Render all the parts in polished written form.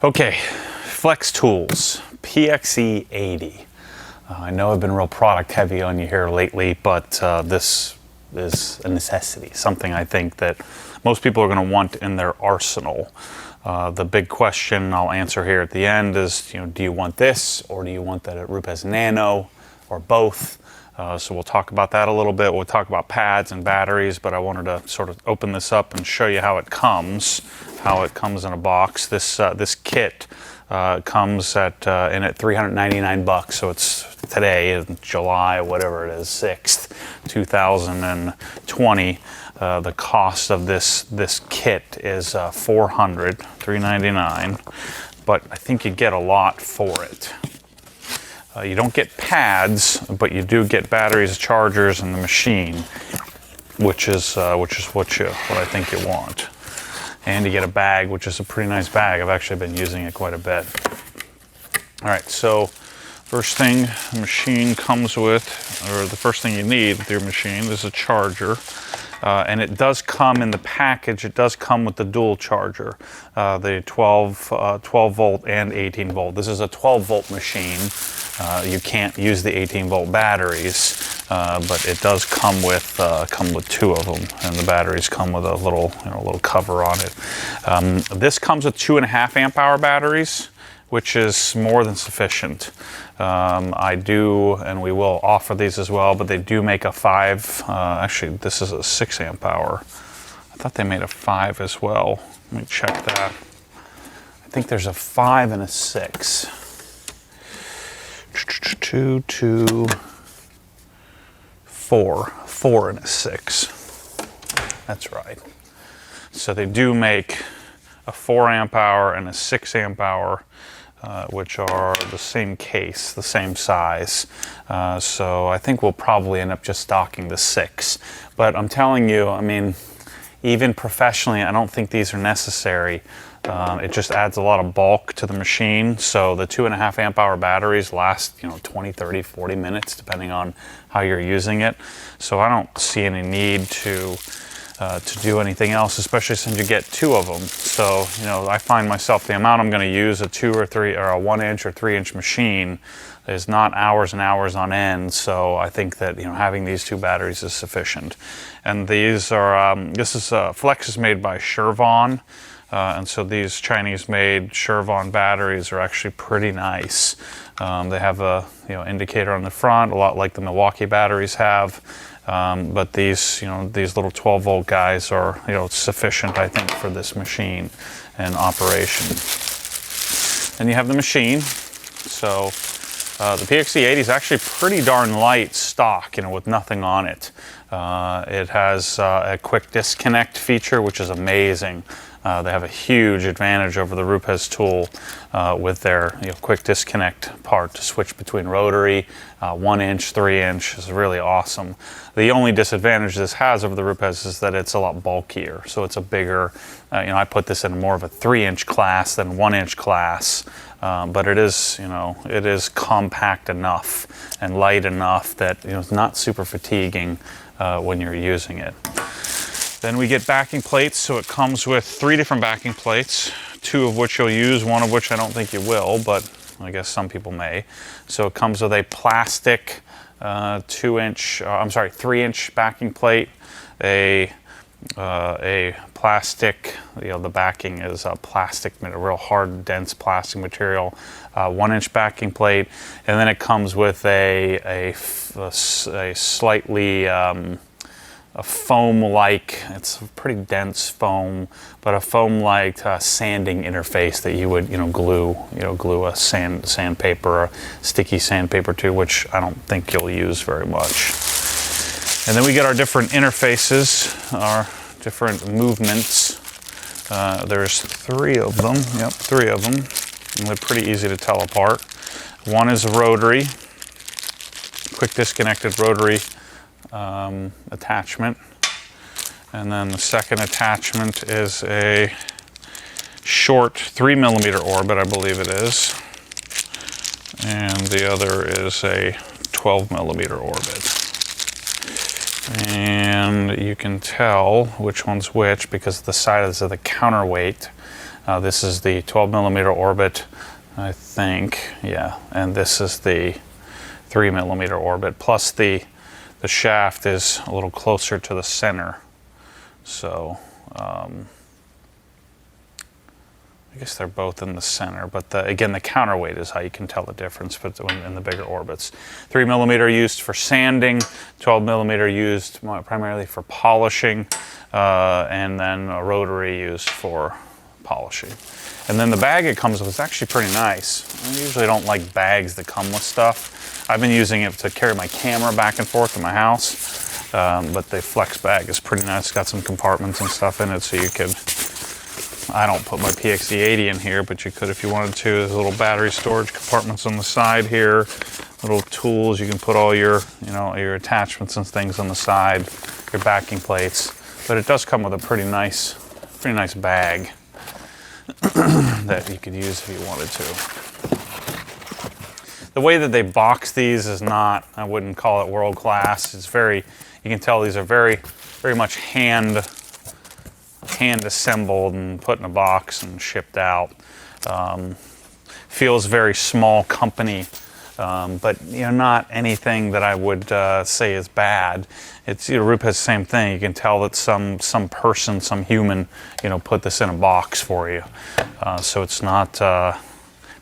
Okay, Flex Tools, PXE 80. I know I've been real product heavy on you here lately, but this is a necessity, something I think that most people are going to want in their arsenal. The big question I'll answer here at the end is, do you want this, or do you want the Rupes Nano, or both? So we'll talk about that a little bit. We'll talk about pads and batteries, but I wanted to sort of open this up and show you how it comes in a box. This kit comes at 399 bucks. So it's today in July, whatever it is, 6th, 2020. The cost of this kit is $399, but I think you get a lot for it. You don't get pads, but you do get batteries, chargers, and the machine, which is what I think you want. And you get a bag, which is a pretty nice bag. I've actually been using it quite a bit. All right, so first thing the machine comes with, or the first thing you need with your machine, is a charger. And it does come in the package, it does come with the dual charger, the 12 volt and 18 volt. This is a 12 volt machine. You can't use the 18 volt batteries, but it does come with two of them, and the batteries come with a little cover on it. This comes with 2.5 amp hour batteries, which is more than sufficient. I do, and we will offer these as well, but they do make a 5. Actually, this is a 6 amp hour. I thought they made a 5 as well. Let me check that. I think there's a 5 and a 6. 2, 2, 4. 4 and a 6. That's right. So they do make a 4 amp hour and a 6 amp hour, which are the same case, the same size. So I think we'll probably end up just stocking the 6. But I'm telling you, I mean, even professionally, I don't think these are necessary. It just adds a lot of bulk to the machine. So the 2.5 amp hour batteries last 20, 30, 40 minutes, depending on how you're using it. So I don't see any need to do anything else, especially since you get 2 of them. So I find myself, the amount I'm going to use a 2 or 3 or a 1 inch or 3 inch machine is not hours and hours on end. So I think that having these 2 batteries is sufficient. And these are Flex is made by Shervon. And so these Chinese-made Shervon batteries are actually pretty nice. They have a indicator on the front, a lot like the Milwaukee batteries have. But these little 12 volt guys are sufficient, I think, for this machine and operation. And you have the machine. So the PXE 80 is actually pretty darn light stock, with nothing on it. It has a quick disconnect feature, which is amazing. They have a huge advantage over the Rupes tool with their quick disconnect part to switch between rotary, 1 inch, 3 inch is really awesome. The only disadvantage this has over the Rupes is that it's a lot bulkier. So it's a bigger, I put this in more of a 3 inch class than 1 inch class. But it is, it is compact enough and light enough that it's not super fatiguing when you're using it. Then we get backing plates, so it comes with 3 different backing plates, 2 of which you'll use, 1 of which I don't think you will, but I guess some people may. So it comes with a plastic 3 inch backing plate, a plastic, the backing is a plastic, a real hard, dense plastic material, 1 inch backing plate, and then it comes with a slightly a foam-like, it's a pretty dense foam, but a foam-like sanding interface that you would glue a sandpaper, a sticky sandpaper to, which I don't think you'll use very much. And then we get our different interfaces, our different movements. There's 3 of them. Yep, 3 of them. And they're pretty easy to tell apart. One is a rotary, quick disconnected rotary attachment. And then the second attachment is a short 3mm orbit, I believe it is. And the other is a 12mm orbit. And you can tell which one's which because the size of the counterweight. This is the 12mm orbit, I think, yeah, and this is the 3mm orbit, plus the shaft is a little closer to the center. So I guess they're both in the center, but again, the counterweight is how you can tell the difference in the bigger orbits. 3mm used for sanding, 12mm used primarily for polishing, and then a rotary used for polishing. And then the bag it comes with is actually pretty nice. I usually don't like bags that come with stuff. I've been using it to carry my camera back and forth in my house, but the Flex bag is pretty nice. It's got some compartments and stuff in it, so you could, I don't put my PXE80 in here, but you could if you wanted to. There's little battery storage compartments on the side here, little tools. You can put all your, your attachments and things on the side, your backing plates. But it does come with a pretty nice bag that you could use if you wanted to. The way that they box these is not, I wouldn't call it world class. It's very, you can tell these are very much hand assembled and put in a box and shipped out. Feels very small company, but not anything that I would say is bad. It's Rupes has the same thing. You can tell that some person, some human, put this in a box for you. So it's not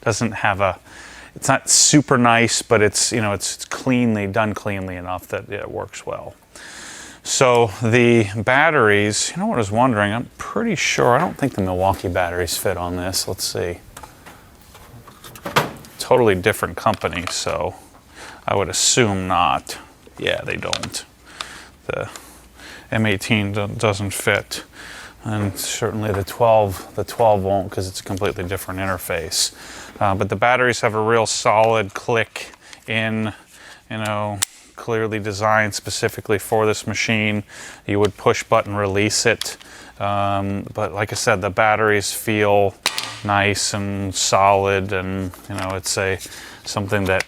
doesn't have a. It's not super nice, but it's it's done cleanly enough that it works well. So the batteries, what I was wondering, I'm pretty sure, I don't think the Milwaukee batteries fit on this. Let's see. Totally different company, so I would assume not. Yeah, they don't. The M18 doesn't fit, and certainly the 12 won't, because it's a completely different interface. But the batteries have a real solid click in, clearly designed specifically for this machine. You would push button release it, but like I said, the batteries feel nice and solid, and it's something that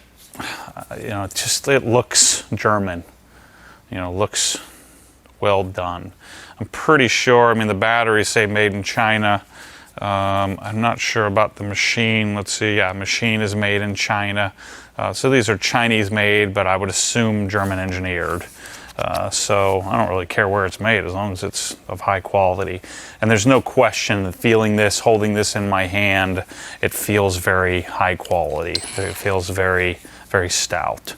it looks German, looks well done. I'm pretty sure, the batteries say made in China. I'm not sure about the machine. Let's see, yeah, machine is made in China. So these are Chinese made, but I would assume German engineered. So I don't really care where it's made as long as it's of high quality. And there's no question that feeling this, holding this in my hand, it feels very high quality. It feels very stout.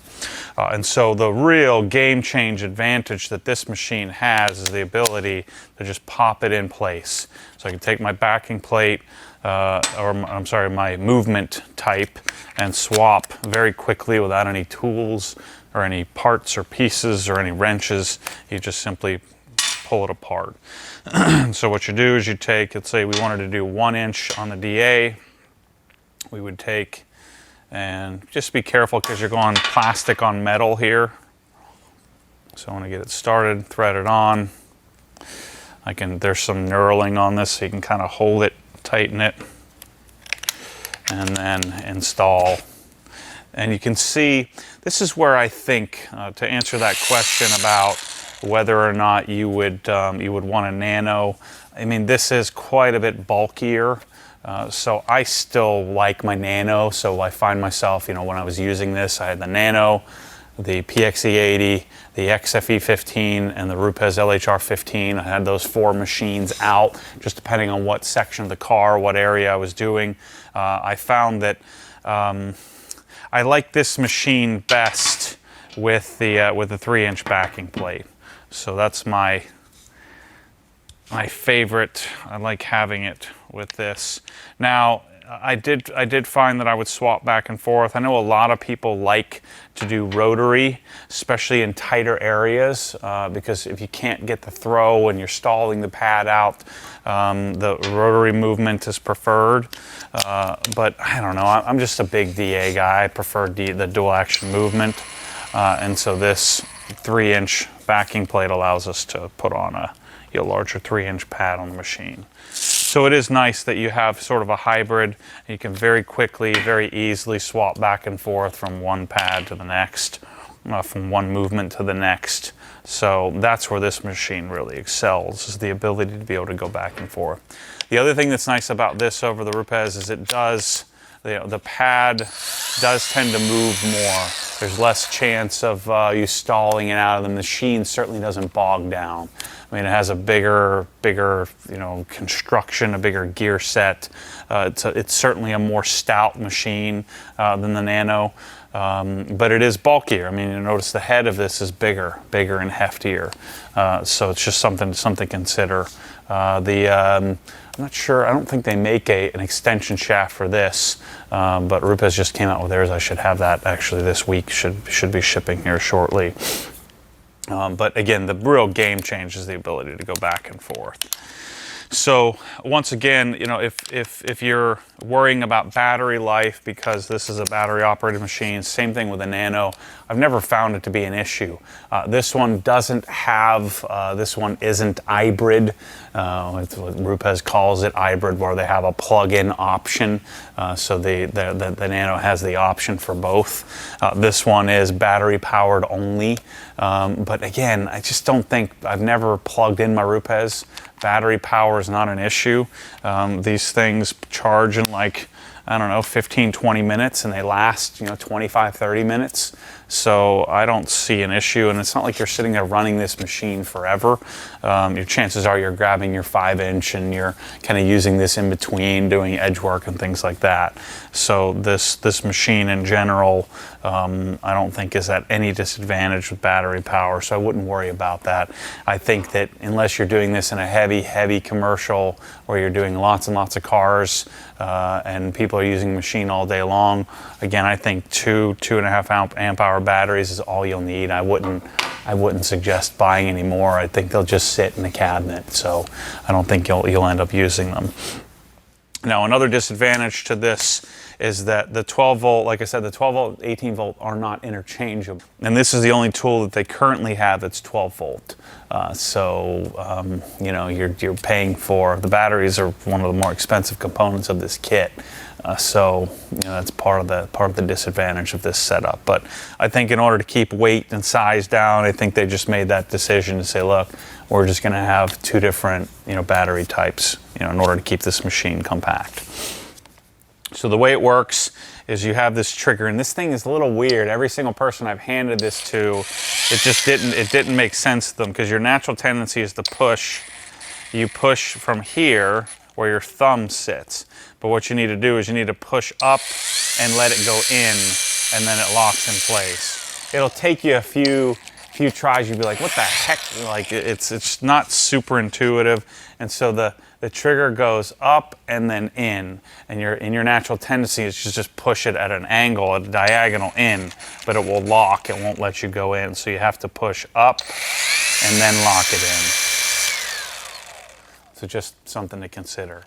And so the real game change advantage that this machine has is the ability to just pop it in place. So I can take my backing plate, my movement type, and swap very quickly without any tools or any parts or pieces or any wrenches. You just simply pull it apart. So what you do is you take, let's say we wanted to do 1 inch on the DA, we would take, and just be careful because you're going plastic on metal here. So I want to get it started, thread it on. There's some knurling on this, so you can kind of hold it, tighten it, and then install. And you can see, this is where I think, to answer that question about whether or not you would want a Nano, this is quite a bit bulkier. So I still like my Nano, so I find myself, when I was using this, I had the Nano, the PXE80, the XFE15, and the Rupes LHR15. I had those 4 machines out, just depending on what section of the car, what area I was doing. I found that I like this machine best with the 3-inch backing plate. So that's my favorite. I like having it with this. Now, I did find that I would swap back and forth. I know a lot of people like to do rotary, especially in tighter areas, because if you can't get the throw and you're stalling the pad out, the rotary movement is preferred. But I don't know, I'm just a big DA guy. I prefer the dual action movement. And so this 3-inch backing plate allows us to put on a larger 3-inch pad on the machine. So it is nice that you have sort of a hybrid. You can very quickly, very easily swap back and forth from one pad to the next. from one movement to the next. So that's where this machine really excels, is the ability to be able to go back and forth. The other thing that's nice about this over the Rupes is it does, the pad does tend to move more. There's less chance of you stalling it out of the machine. Certainly doesn't bog down. I mean, it has a bigger, construction, a bigger gear set. It's certainly a more stout machine than the Nano, but it is bulkier. I mean, you notice the head of this is bigger and heftier. So it's just something to consider. I'm not sure. I don't think they make an extension shaft for this, but Rupes just came out with theirs. I should have that actually this week. Should be shipping here shortly. But again, the real game change is the ability to go back and forth. So once again, if you're worrying about battery life, because this is a battery operated machine, same thing with the Nano, I've never found it to be an issue. This one doesn't have, this one isn't hybrid. It's what Rupes calls it, hybrid, where they have a plug-in option. So the Nano has the option for both. This one is battery powered only. But again, I just don't think, I've never plugged in my Rupes. Battery power is not an issue. These things charge in like, I don't know, 15, 20 minutes, and they last, 25, 30 minutes. So I don't see an issue, and it's not like you're sitting there running this machine forever. Your chances are you're grabbing your 5-inch and you're kind of using this in between, doing edge work and things like that. So this machine in general, I don't think is at any disadvantage with battery power, so I wouldn't worry about that. I think that unless you're doing this in a heavy commercial where you're doing lots and lots of cars and people are using the machine all day long, again, I think 2.5 amp hour batteries is all you'll need. I wouldn't suggest buying any more. I think they'll just sit in the cabinet, so I don't think you'll end up using them. Now, another disadvantage to this is that the 12 volt, like I said, the 12 volt, 18 volt are not interchangeable. And this is the only tool that they currently have that's 12 volt. You're paying for, the batteries are one of the more expensive components of this kit. That's part of the disadvantage of this setup. But I think in order to keep weight and size down, I think they just made that decision to say, look, we're just going to have two different, battery types, in order to keep this machine compact. So the way it works is you have this trigger, and this thing is a little weird. Every single person I've handed this to, it didn't make sense to them, because your natural tendency is to push. You push from here where your thumb sits. But what you need to do is you need to push up and let it go in, and then it locks in place. It'll take you a few tries. You'll be like, what the heck? Like, it's not super intuitive. And so the trigger goes up and then in, and your natural tendency is to just push it at an angle, at a diagonal in, but it will lock. It won't let you go in. So you have to push up and then lock it in. So just something to consider.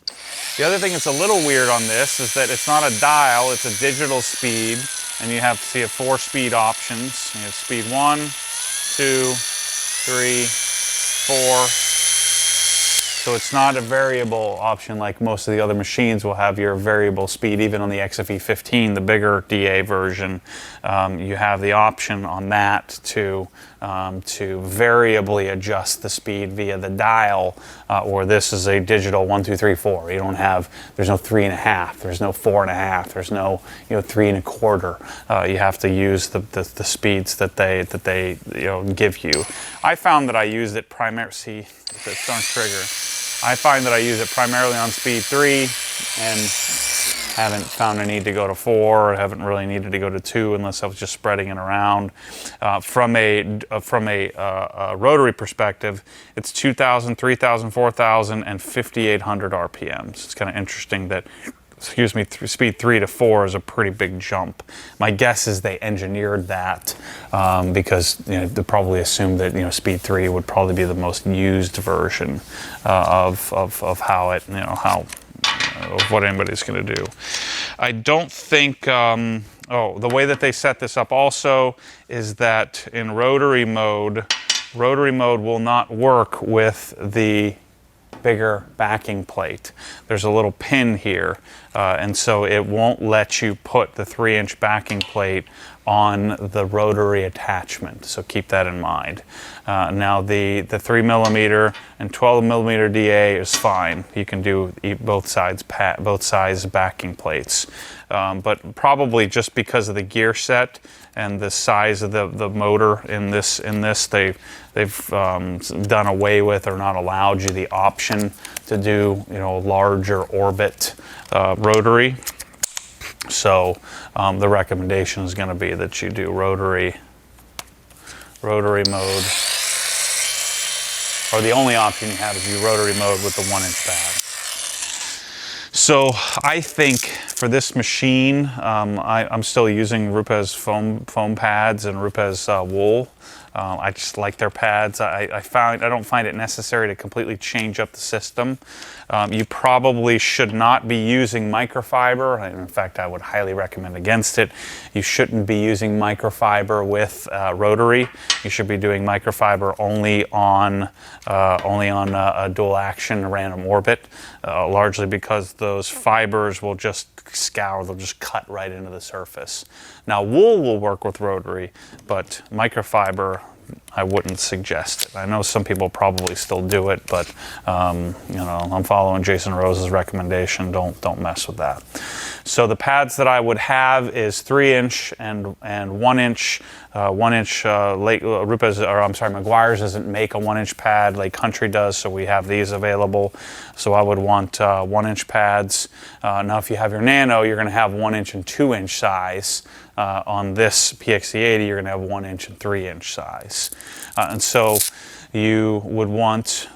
The other thing that's a little weird on this is that it's not a dial, it's a digital speed, and you have 4 speed options. You have speed 1, 2, 3, 4. So it's not a variable option like most of the other machines will have your variable speed. Even on the XFE 15, the bigger DA version, you have the option on that to variably adjust the speed via the dial, or this is a digital 1, 2, 3, 4. You don't have, there's no 3.5, there's no 4.5, there's no 3 1/4. You have to use the speeds that they give you. I found that I used it primarily. See the darn trigger. I find that I use it primarily on speed 3 and haven't found a need to go to 4, or haven't really needed to go to 2 unless I was just spreading it around. From a rotary perspective, it's 2,000, 3,000, 4,000, and 5,800 RPMs. It's kind of interesting that, speed 3 to 4 is a pretty big jump. My guess is they engineered that because they probably assumed that speed 3 would probably be the most used version of how it of what anybody's going to do. I don't think. The way that they set this up also is that in rotary mode will not work with the bigger backing plate. There's a little pin here, and so it won't let you put the 3-inch backing plate on the rotary attachment, so keep that in mind. Now the 3mm and 12mm DA is fine. You can do both sides backing plates, but probably just because of the gear set and the size of the motor in this, they've done away with or not allowed you the option to do, you know, larger orbit rotary. So the recommendation is going to be that you do rotary mode, or the only option you have is you rotary mode with the 1-inch pad. So I think for this machine, I'm still using Rupes foam pads and Rupes wool. I just like their pads. I don't find it necessary to completely change up the system. You probably should not be using microfiber. In fact, I would highly recommend against it. You shouldn't be using microfiber with rotary. You should be doing microfiber only on a dual action random orbit, largely because those fibers will just scour, they'll just cut right into the surface. Now wool will work with rotary, but microfiber, I wouldn't suggest it. I know some people probably still do it, but you know, I'm following Jason Rose's recommendation. Don't mess with that. So the pads that I would have is 3-inch and 1-inch. 1-inch Rupes, or I'm sorry, Meguiar's doesn't make a 1-inch pad. Lake Country does, so we have these available. So I would want 1-inch pads. Now, if you have your Nano, you're going to have 1-inch and 2-inch size. On this PXE80, you're going to have 1-inch and 3-inch size. And so you would want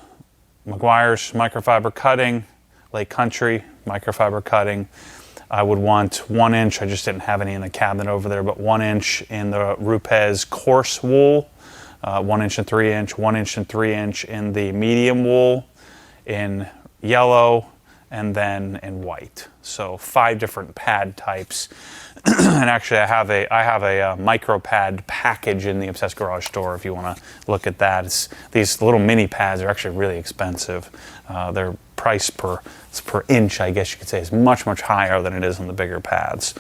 Meguiar's microfiber cutting, Lake Country microfiber cutting. I would want 1-inch, I just didn't have any in the cabinet over there, but 1-inch in the Rupes coarse wool, 1-inch and 3-inch, 1-inch and 3-inch in the medium wool, in yellow, and then in white. So 5 different pad types. And actually I have a micro pad package in the Obsessed Garage store if you want to look at that. These little mini pads are actually really expensive. Their price per inch, I guess you could say, is much higher than it is on the bigger pads.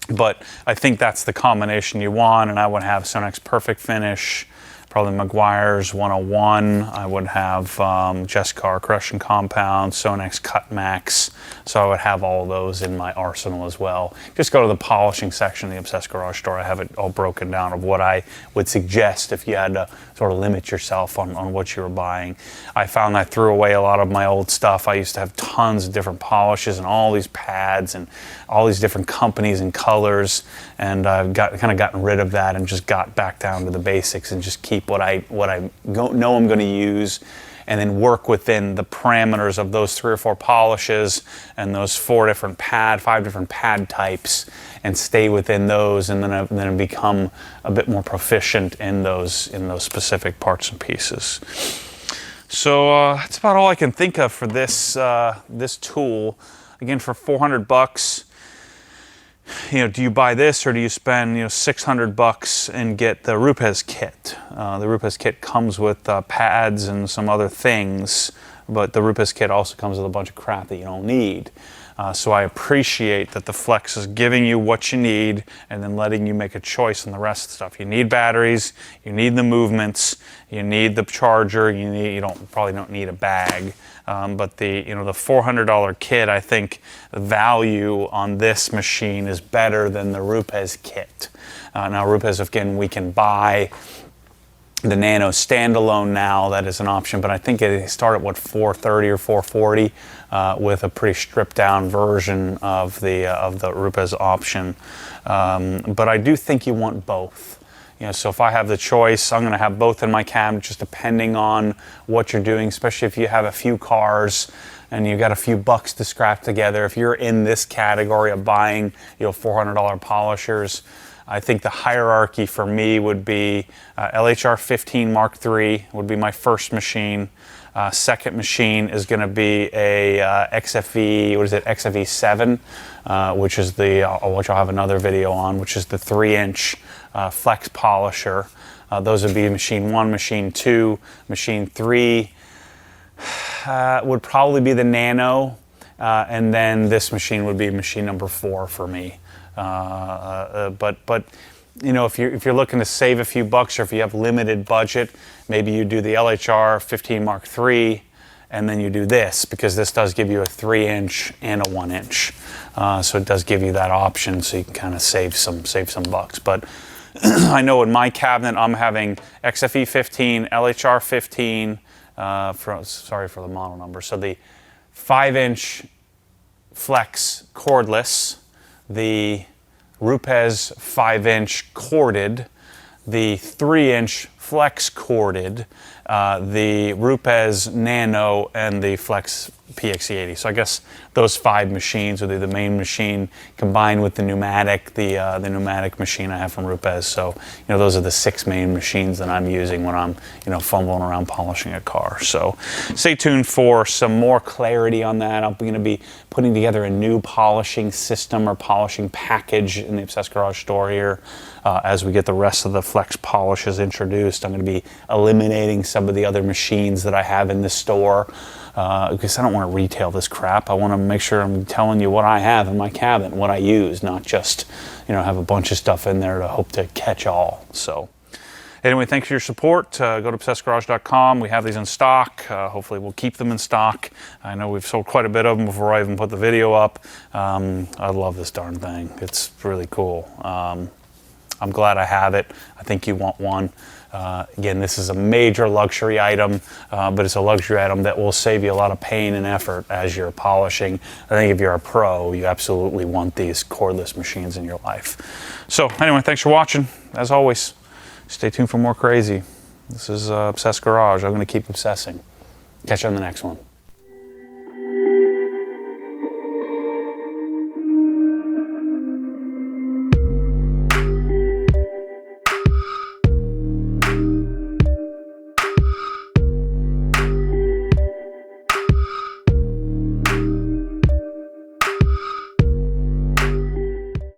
But I think that's the combination you want, and I would have Sonex Perfect Finish, probably Meguiar's 101. I would have Jessicar Crushing Compound, Sonex Cut Max. So I would have all those in my arsenal as well. Just go to the polishing section of the Obsessed Garage store. I have it all broken down of what I would suggest if you had to sort of limit yourself on what you were buying. I found I threw away a lot of my old stuff. I used to have tons of different polishes and all these pads and all these different companies and colors, and I've kind of gotten rid of that and just got back down to the basics and just keep what I know I'm going to use, and then work within the parameters of those 3 or 4 polishes and those 5 different pad types, and stay within those, and then become a bit more proficient in those specific parts and pieces. So that's about all I can think of for this this tool. Again, for $400. You know, do you buy this or do you spend, you know, $600 and get the Rupes kit? The Rupes kit comes with pads and some other things, but the Rupes kit also comes with a bunch of crap that you don't need. So I appreciate that the Flex is giving you what you need and then letting you make a choice on the rest of the stuff. You need batteries, you need the movements, you need the charger, you probably don't need a bag. But the $400 kit, I think the value on this machine is better than the Rupes kit. Now Rupes, again, we can buy the Nano standalone now. That is an option, but I think they start at what, $430 or $440 with a pretty stripped down version of the Rupes option. But I do think you want both. You know, so if I have the choice, I'm going to have both in my cabinet, just depending on what you're doing, especially if you have a few cars and you've got a few bucks to scrap together. If you're in this category of buying, you know, $400 polishers, I think the hierarchy for me would be LHR 15 Mark III would be my first machine. Second machine is going to be a XFE, XFE 7, which is which I'll have another video on, which is the 3-inch Flex polisher. Those would be machine 1, machine 2, machine 3 would probably be the Nano, and then this machine would be machine number 4 for me. But you know, if you're looking to save a few bucks, or if you have limited budget, maybe you do the LHR 15 Mark III, and then you do this, because this does give you a 3-inch and a 1-inch. So it does give you that option, so you can kind of save some bucks. But I know in my cabinet I'm having XFE 15, LHR 15. Sorry for the model number. So the 5-inch Flex cordless, the Rupes 5-inch corded, the 3-inch Flex corded, the Rupes Nano, and the Flex PXE 80. So I guess those 5 machines would be the main machine combined with the pneumatic, the pneumatic machine I have from Rupes. So, you know, those are the 6 main machines that I'm using when I'm, you know, fumbling around polishing a car. So stay tuned for some more clarity on that. I'm going to be putting together a new polishing system or polishing package in the Obsessed Garage store here. As we get the rest of the Flex polishes introduced, I'm going to be eliminating some of the other machines that I have in the store, because I don't want to retail this crap. I want to make sure I'm telling you what I have in my cabinet, what I use, not just, you know, have a bunch of stuff in there to hope to catch all. So anyway, thanks for your support. Go to obsessedgarage.com. We have these in stock. Hopefully we'll keep them in stock. I know we've sold quite a bit of them before I even put the video up. I love this darn thing. It's really cool. I'm glad I have it. I think you want one. Again, this is a major luxury item, but it's a luxury item that will save you a lot of pain and effort as you're polishing. I think if you're a pro, you absolutely want these cordless machines in your life. So anyway, thanks for watching. As always, stay tuned for more crazy. This is Obsessed Garage. I'm going to keep obsessing. Catch you on the next one.